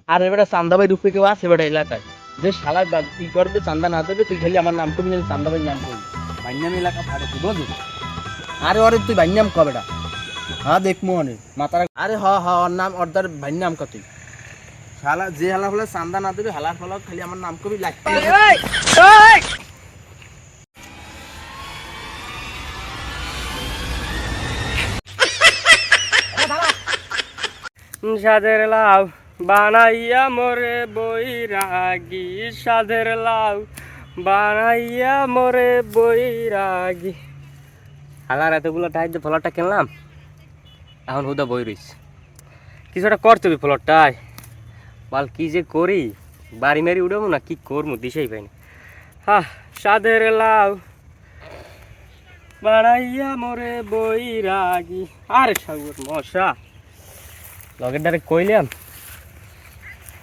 আর এবারে চান্দা ভাই রূপে কেউ আছে এবারে এলাকায় যে শালা কি করবে চান্দা না দেবে তুই খালি আমার নাম করবি চান্দা ভাই নাম করবি ভাইনাম এলাকা ফাটে তুই বুঝলি আরে ওরে তুই ভাইনাম কবেটা হ্যাঁ দেখবো অনেক মাতার আরে ওর নাম অর্ধার ভাইনাম কত শালা যে হালা ফলে চান্দা না দেবে হালার ফলে খালি আমার নাম করবি লাগবে সাধের লাউ বানাইয়া মোরে বৈরাগী সাধের লাউ বানাইয়া মোরে বৈরাগী হালার এতগুলো টাইট দিয়ে ফলটা কিনলাম এখন হুদা বই রইস কিছু একটা করতে হবে ফলটায় বল কি যে করি বাড়ি মারি উঠবো না কি করবো দিশেই পাইনি হ্যাঁ সাধের লাউ বানাইয়া মোরে বৈরাগী আরে সাগর মশা লগের দ্বারে কইলাম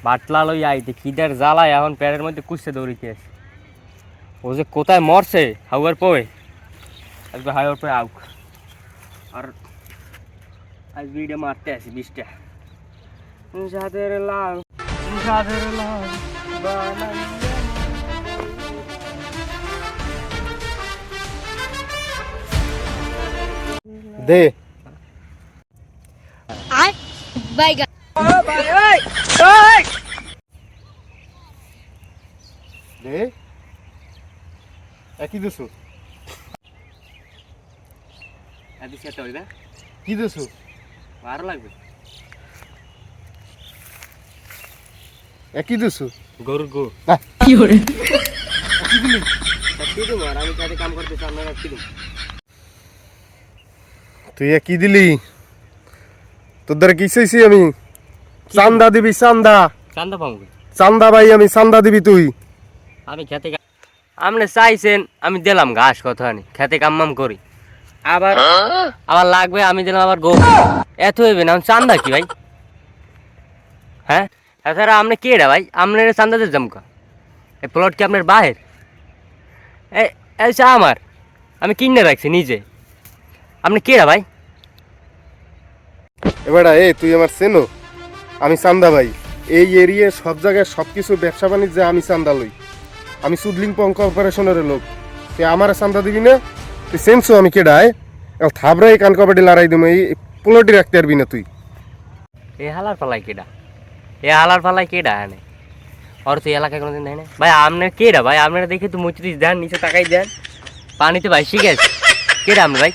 বাটলা লই আইতে খিদার জ্বালায় এখন প্যারের মধ্যে কুচতে দৌড়িতে আছে ও যে কোথায় মরছে হাওয়ার পয়ে আজকে হাওয়ার পয়ে আউক আর আজ বিড়ে মারতে আসি 20টা সাধের লাউ দে বাইগা দে কি দিছো এত সেটা হইবে কি দিছো ভালো লাগবে কি দিছো গরুর গো কি করে কি দিলি কি দেবো আর আমি কাজে কাম করতেছি আপনারা কি দেবো তুই কি দিলি তোর দ্বারা কি চাইছি আমি চান্দা দিবি চান্দা চান্দা পাবো চান্দা ভাই আমি চান্দা দিবি তুই আমি খেতে আপনি চাইছেন আমি দিলাম ঘাস কথা নি খেতে কাম করি আবার আবার লাগবে আমি দিলাম আবার গো এত হইবে না চান্দা কি ভাই হ্যাঁ এছাড়া আপনি কে রে ভাই আপনার চান্দা দিয়ে জমকা এই প্লট কি আপনার বাহের এই আমার আমি কিনে রাখছি নিজে আপনি কে রে ভাই এবার তুই আমার চেনো আমি চান্দা ভাই এই এরিয়া সব জায়গায় সব কিছু ব্যবসা বাণিজ্য আমি চান্দা লই আমি সুদলিং পঙ্ক অপারেশনের লোক তুই আমার চান্দা দিবি না তুই চেনছো আমি কেডায় থাবরাই কান কবাডি লড়াই দিম এই পোলট্রি রাখতে পারবি না তুই এ হালার পালাই কেডা এ হালার পালাই কেডা এনে আর তুই এলাকায় কোনোদিন দেয় না ভাই আপনার কেডা ভাই আপনারা দেখে তো মুচড়িস দেন নিচে তাকাই দেন পানিতে ভাই শিখে কেডা আপনি ভাই